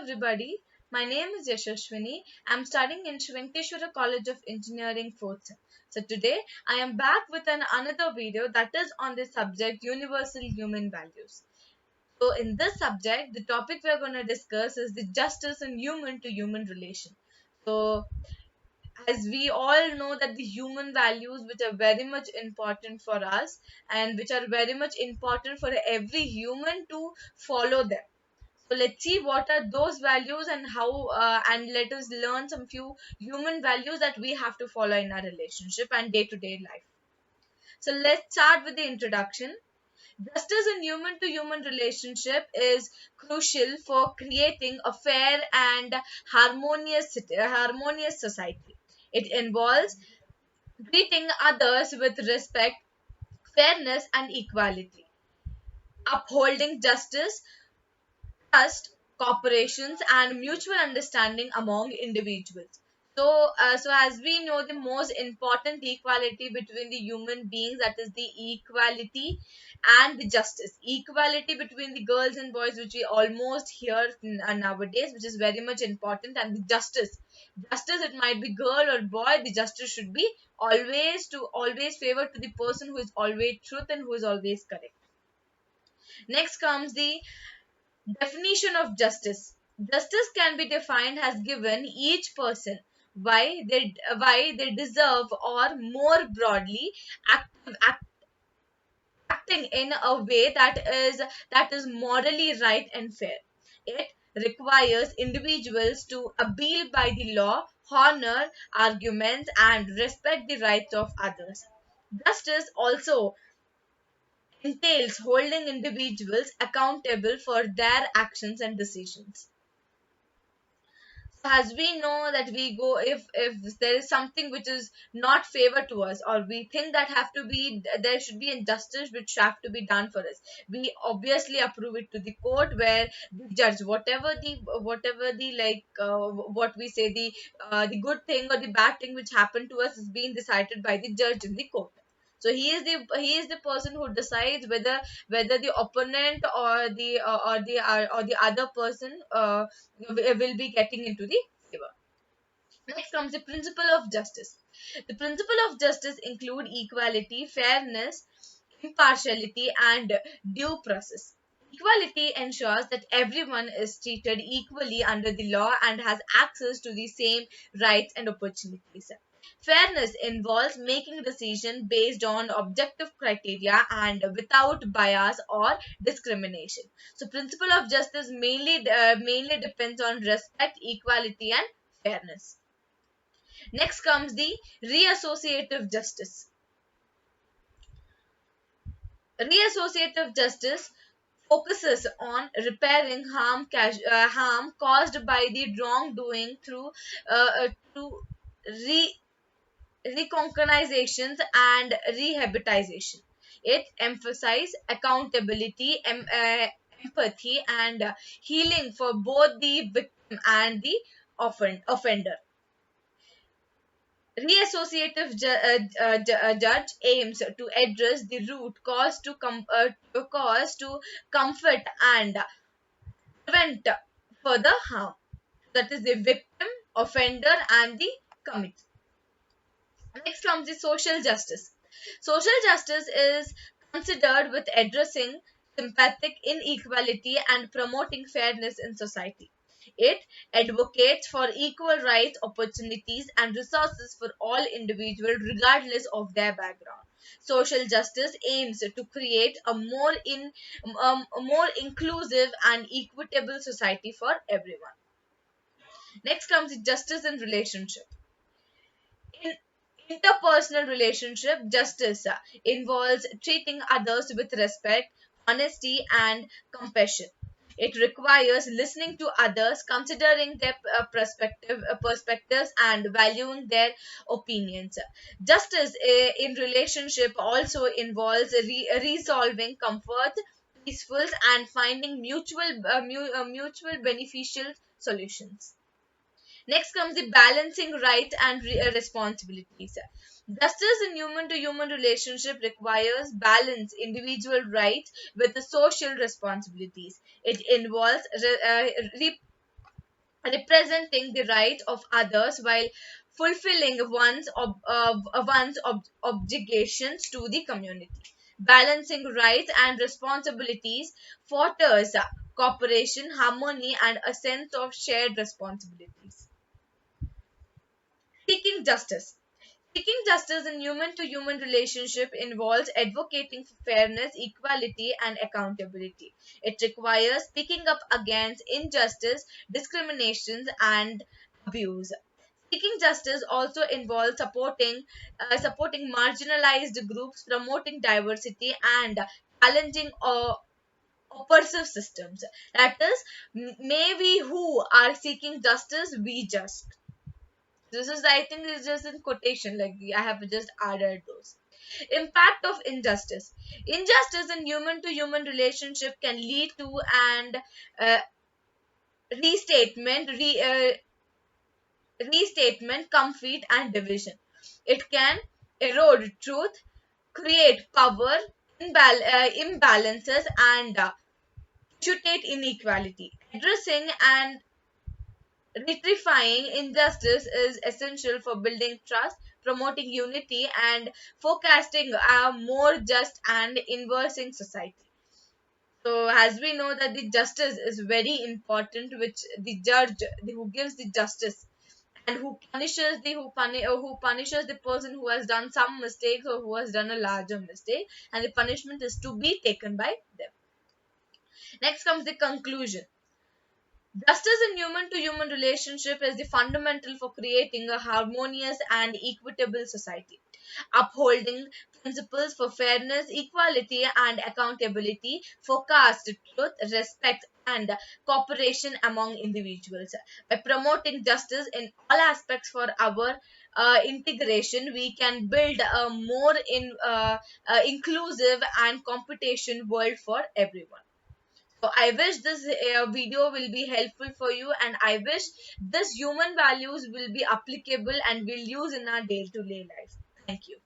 everybody. My name is Yashashwini. I'm studying in Sri Venkateswara College of Engineering 4th sem. So today I am back with another video that is on the subject universal human values. So in this subject, the topic we are going to discuss is the justice in human to human relation. So as we all know that the human values which are very much important for us and which are very much important for every human to follow them. So let's see what are those values and how and let us learn some few human values that we have to follow in our relationship and day-to-day life. So let's start with the introduction. Justice in human to human relationship is crucial for creating a fair and harmonious society. It involves treating others with respect, fairness, and equality, upholding justice, trust, cooperations, and mutual understanding among individuals. So as we know, the most important equality between the human beings, that is the equality and the justice. Equality between the girls and boys, which we almost hear nowadays, which is very much important, and the justice. Justice, it might be girl or boy, the justice should be always favor to the person who is always truth and who is always correct. Next comes the definition of justice. Justice can be defined as given each person why they deserve, or more broadly, acting in a way that is morally right and fair. It requires individuals to abide by the law, honor arguments, and respect the rights of others. Justice also entails holding individuals accountable for their actions and decisions. So as we know that we go, if there is something which is not favor to us, or we think that have to be, there should be injustice which have to be done for us, we obviously approve it to the court, where the judge, whatever the what we say, the good thing or the bad thing which happened to us is being decided by the judge in the court. So he is the person who decides whether the opponent or the other person will be getting into the favor. Next comes the principle of justice. The principle of justice include equality, fairness, impartiality, and due process. Equality ensures that everyone is treated equally under the law and has access to the same rights and opportunities. Fairness involves making decisions based on objective criteria and without bias or discrimination. So, principle of justice mainly depends on respect, equality, and fairness. Next comes the reassociative justice. Reassociative justice focuses on repairing harm caused by the wrongdoing through re- recognitions and rehabilitation. It emphasizes accountability, empathy, and healing for both the victim and the offender. Judge aims to address the root cause to comfort and prevent further harm. That is the victim, offender, and the commit. Next comes the social justice. Social justice is considered with addressing sympathetic inequality and promoting fairness in society. It advocates for equal rights, opportunities, and resources for all individuals regardless of their background. Social justice aims to create a more inclusive and equitable society for everyone. Next comes the justice in relationship. In interpersonal relationship, justice involves treating others with respect, honesty, and compassion. It requires listening to others, considering their perspectives, and valuing their opinions. Justice in relationship also involves resolving conflict, peaceful, and finding mutual beneficial solutions. Next comes the balancing rights and responsibilities. Justice in human to human relationship requires balance individual rights with the social responsibilities. It involves representing the right of others while fulfilling one's obligations to the community. Balancing rights and responsibilities fosters cooperation, harmony, and a sense of shared responsibilities. Seeking justice. Seeking justice in human to human relationship involves advocating for fairness, equality, and accountability. It requires speaking up against injustice, discriminations, and abuse. Seeking justice also involves supporting marginalized groups, promoting diversity, and challenging oppressive systems. That is, may we who are seeking justice be just. This is, I think, is just in quotation. Like I have just added those. Impact of injustice. Injustice in human to human relationship can lead to and uh, restatement, restatement, conflict, and division. It can erode truth, create power, imbalances, and perpetuate inequality. Addressing and rectifying injustice is essential for building trust, promoting unity, and forecasting a more just and inversing society. So, as we know that the justice is very important, which the judge who gives the justice and who punishes who punishes the person who has done some mistakes or who has done a larger mistake, and the punishment is to be taken by them. Next comes the conclusion. Justice in human to human relationship is the fundamental for creating a harmonious and equitable society. Upholding principles for fairness, equality, and accountability forecast truth, respect, and cooperation among individuals. By promoting justice in all aspects for our integration, we can build a more inclusive and competition world for everyone. So I wish this video will be helpful for you, and I wish this human values will be applicable and will use in our day-to-day life. Thank you.